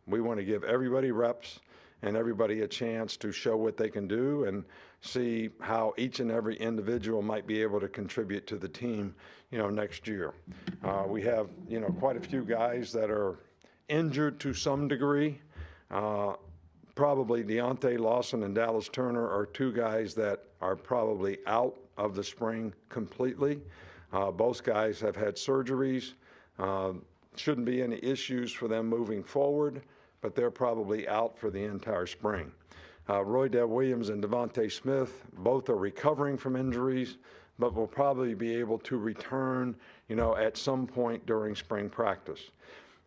We want to give everybody reps and everybody a chance to show what they can do and see how each and every individual might be able to contribute to the team, next year. We have, quite a few guys that are injured to some degree. Probably Deontay Lawson and Dallas Turner are two guys that are probably out of the spring completely. Both guys have had surgeries. Shouldn't be any issues for them moving forward, but they're probably out for the entire spring. Roydell Williams and Devontae Smith, both are recovering from injuries, but will probably be able to return, at some point during spring practice.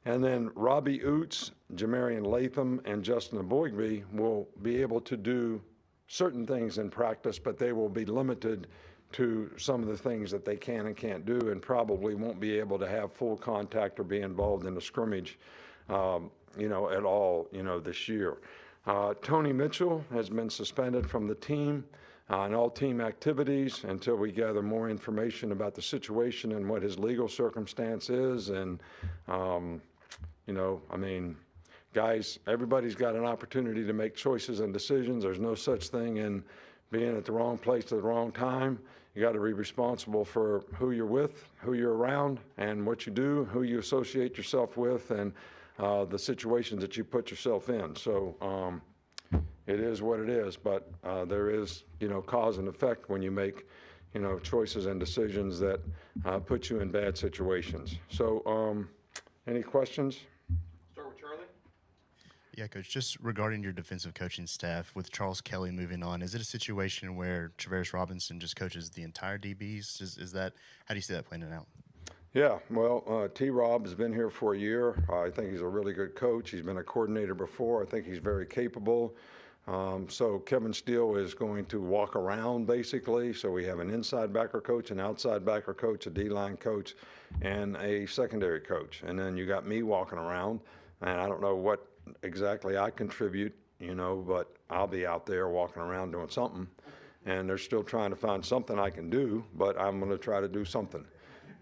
And then Robbie Oots, Jamarian Latham, and Justin Aboigbe will be able to do certain things in practice, but they will be limited to some of the things that they can and can't do, and probably won't be able to have full contact or be involved in a scrimmage, at all, this year. Tony Mitchell has been suspended from the team and all team activities until we gather more information about the situation and what his legal circumstance is. And, guys, everybody's got an opportunity to make choices and decisions. There's no such thing in being at the wrong place at the wrong time. You got to be responsible for who you're with, who you're around, and what you do, who you associate yourself with, and the situations that you put yourself in. So it is what it is, but there is, cause and effect when you make, choices and decisions that put you in bad situations. So any questions? Start with Charlie. Yeah, Coach, just regarding your defensive coaching staff, with Charles Kelly moving on, is it a situation where Travaris Robinson just coaches the entire DBs? Is that, how do you see that playing out? Yeah, well, T-Rob has been here for a year. I think he's a really good coach. He's been a coordinator before. I think he's very capable. So Kevin Steele is going to walk around, basically. So we have an inside backer coach, an outside backer coach, a D-line coach, and a secondary coach. And then you got me walking around, and I don't know what exactly I contribute, but I'll be out there walking around doing something. And they're still trying to find something I can do, but I'm going to try to do something.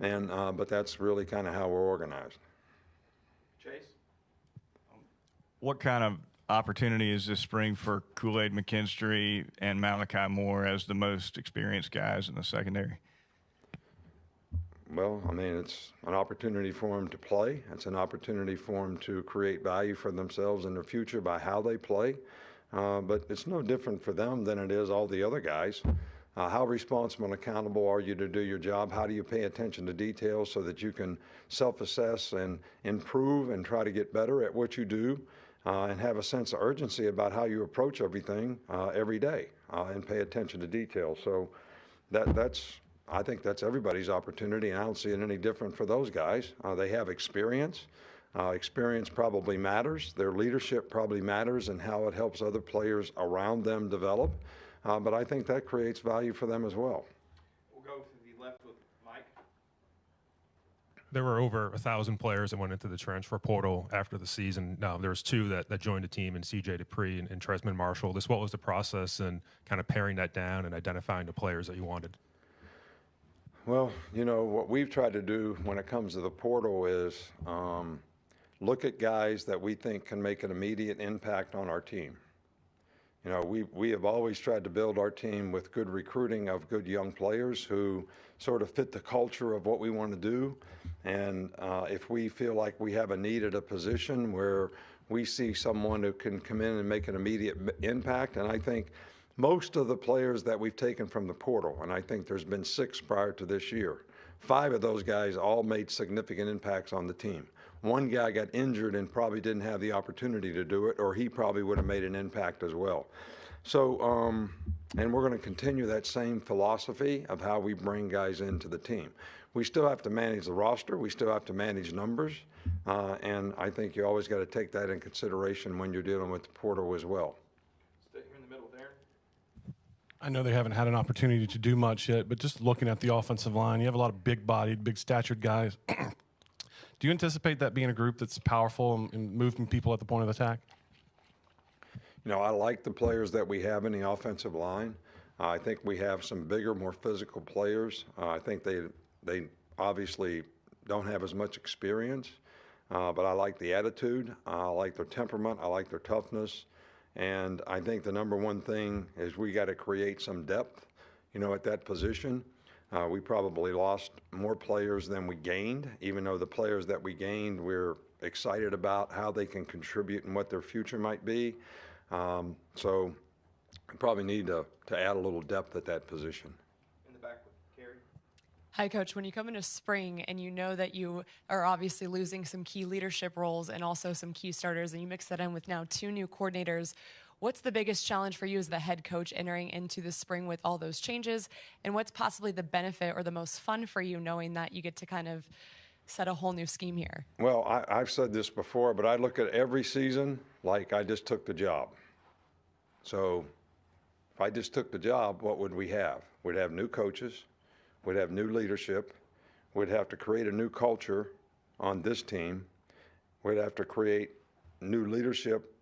And but that's really kind of how we're organized. Chase? What kind of opportunity is this spring for Kool-Aid McKinstry and Malachi Moore as the most experienced guys in the secondary? Well, it's an opportunity for them to play. It's an opportunity for them to create value for themselves in the future by how they play. But it's no different for them than it is all the other guys. How responsible and accountable are you to do your job? How do you pay attention to details so that you can self-assess and improve and try to get better at what you do, and have a sense of urgency about how you approach everything every day, and pay attention to details. So I think that's everybody's opportunity, and I don't see it any different for those guys. They have experience. Experience probably matters. Their leadership probably matters, and how it helps other players around them develop. But I think that creates value for them as well. We'll go to the left with Mike. There were over 1,000 players that went into the transfer portal after the season. There was two that joined the team, in C.J. Dupree and Tresman Marshall. What was the process in kind of paring that down and identifying the players that you wanted? Well, what we've tried to do when it comes to the portal is look at guys that we think can make an immediate impact on our team. We have always tried to build our team with good recruiting of good young players who sort of fit the culture of what we want to do. And if we feel like we have a need at a position where we see someone who can come in and make an immediate impact, and I think most of the players that we've taken from the portal, and I think there's been 6 prior to this year, 5 of those guys all made significant impacts on the team. One guy got injured and probably didn't have the opportunity to do it, or he probably would have made an impact as well. So, and we're going to continue that same philosophy of how we bring guys into the team. We still have to manage the roster. We still have to manage numbers. And I think you always got to take that in consideration when you're dealing with the portal as well. Stay here in the middle there. I know they haven't had an opportunity to do much yet, but just looking at the offensive line, you have a lot of big-bodied, big-statured guys. Do you anticipate that being a group that's powerful and moving people at the point of attack? I like the players that we have in the offensive line. I think we have some bigger, more physical players. I think they obviously don't have as much experience. but I like the attitude. I like their temperament. I like their toughness. And I think the number one thing is we got to create some depth, at that position. We probably lost more players than we gained, even though the players that we gained, we're excited about how they can contribute and what their future might be. So we probably need to add a little depth at that position. In the back with Carrie. Hi, Coach. When you come into spring and you know that you are obviously losing some key leadership roles and also some key starters, and you mix that in with now 2 new coordinators, what's the biggest challenge for you as the head coach entering into the spring with all those changes? And what's possibly the benefit or the most fun for you knowing that you get to kind of set a whole new scheme here? Well, I've said this before, but I look at every season like I just took the job. So if I just took the job, what would we have? We'd have new coaches. We'd have new leadership. We'd have to create a new culture on this team. We'd have to create new leadership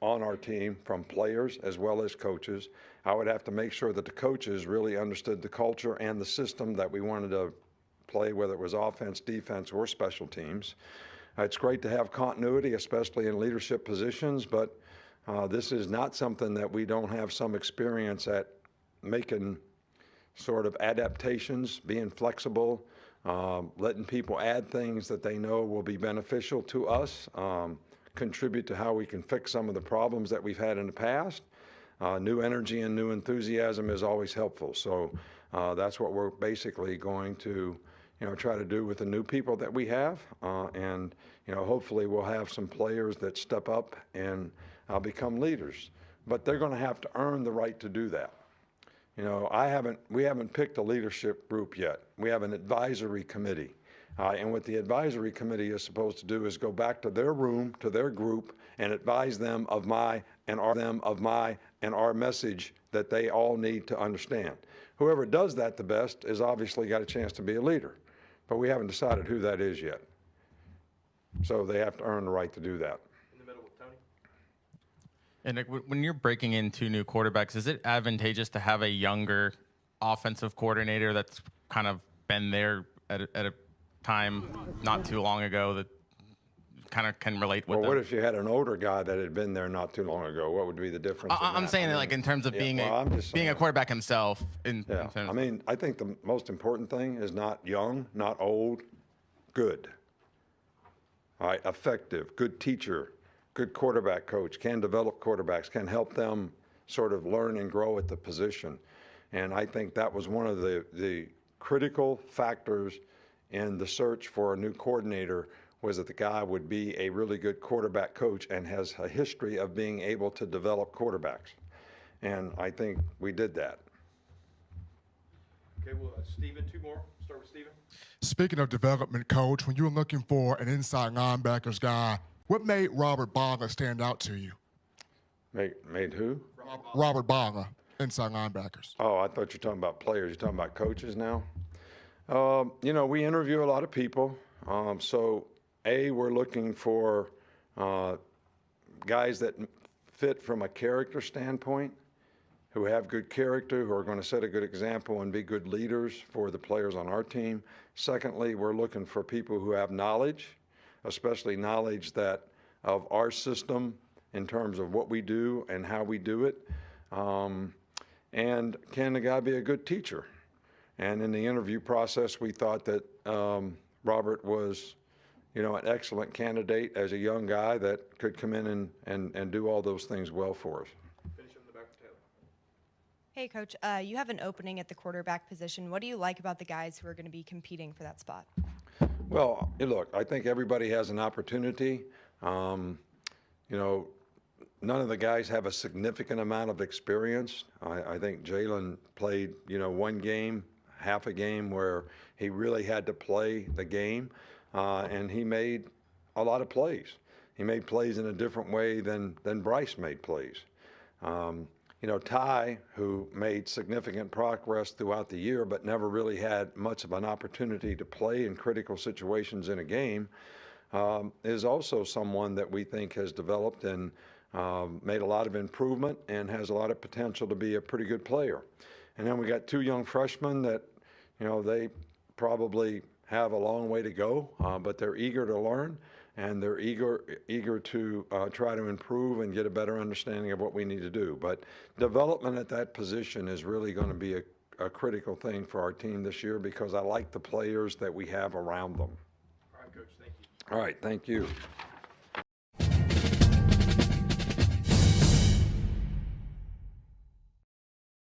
on our team from players as well as coaches. I would have to make sure that the coaches really understood the culture and the system that we wanted to play, whether it was offense, defense, or special teams. It's great to have continuity, especially in leadership positions, but this is not something that we don't have some experience at making sort of adaptations, being flexible, letting people add things that they know will be beneficial to us, contribute to how we can fix some of the problems that we've had in the past. New energy and new enthusiasm is always helpful. So that's what we're basically going to try to do with the new people that we have. And hopefully we'll have some players that step up and become leaders. But they're going to have to earn the right to do that. We haven't picked a leadership group yet. We have an advisory committee. And what the advisory committee is supposed to do is go back to their room, to their group, and advise them of my and our message that they all need to understand. Whoever does that the best has obviously got a chance to be a leader, but we haven't decided who that is yet. So they have to earn the right to do that. In the middle with Tony. And when you're breaking in 2 new quarterbacks, is it advantageous to have a younger offensive coordinator that's kind of been there at a time not too long ago that kind of can relate with Well, them? what if you had an older guy that had been there not too long ago? What would be the difference? I'm saying that, like, in terms of being a quarterback himself. Yeah, I think the most important thing is not young, not old, good. All right, effective, good teacher, good quarterback coach, can develop quarterbacks, can help them sort of learn and grow at the position. And I think that was one of the critical factors in the search for a new coordinator, was that the guy would be a really good quarterback coach and has a history of being able to develop quarterbacks. And I think we did that. Okay, well, Steven, 2 more. Start with Steven. Speaking of development, Coach, when you were looking for an inside linebackers guy, what made Robert Barber stand out to you? Made who? Robert Barber, inside linebackers. Oh, I thought you were talking about players. You're talking about coaches now? We interview a lot of people. We're looking for guys that fit from a character standpoint, who have good character, who are going to set a good example and be good leaders for the players on our team. Secondly, we're looking for people who have knowledge, especially knowledge of our system in terms of what we do and how we do it. And can the guy be a good teacher? And in the interview process, we thought that Robert was, an excellent candidate as a young guy that could come in and do all those things well for us. Finish in the back with Taylor. Hey, Coach, you have an opening at the quarterback position. What do you like about the guys who are going to be competing for that spot? Well, look, I think everybody has an opportunity. None of the guys have a significant amount of experience. I think Jalen played, 1 game, half a game where he really had to play the game, and he made a lot of plays. He made plays in a different way than Bryce made plays. Ty, who made significant progress throughout the year but never really had much of an opportunity to play in critical situations in a game, is also someone that we think has developed and made a lot of improvement and has a lot of potential to be a pretty good player. And then we got 2 young freshmen that, they probably have a long way to go, but they're eager to learn. and they're eager to try to improve and get a better understanding of what we need to do. But development at that position is really going to be a critical thing for our team this year because I like the players that we have around them. All right, Coach, thank you. All right, thank you.